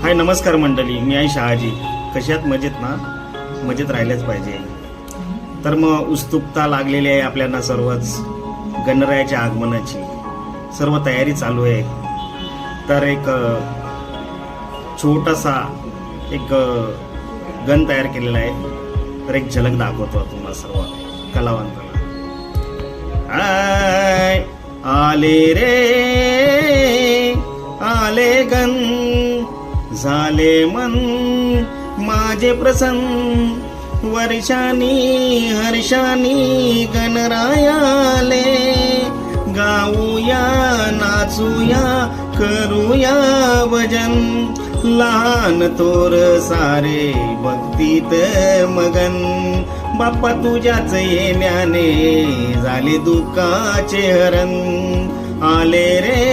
हाय नमस्कार मंडळी, मी आहे शहाजी. कशात मजेत ना? मजेत राहिलेच पाहिजे. तर मग उत्सुकता लागलेली आहे आपल्याला सर्वच गणरायाच्या आगमनाची. सर्व तयारी चालू आहे. तर एक छोटासा एक गण तयार केलेला आहे. तर एक झलक दाखवतो तुम्हाला सर्व कलावंतांना. आले रे आले गण, झाले मन माझे प्रसन्न, वर्षानी हर्षानी गणरायाले. गाऊया नाचूया करूया भजन, लहान थोर सारे भक्तीत मगन. बाप्पा तुझ्याच येण्याने झाले दुःखाचे हरण. आले रे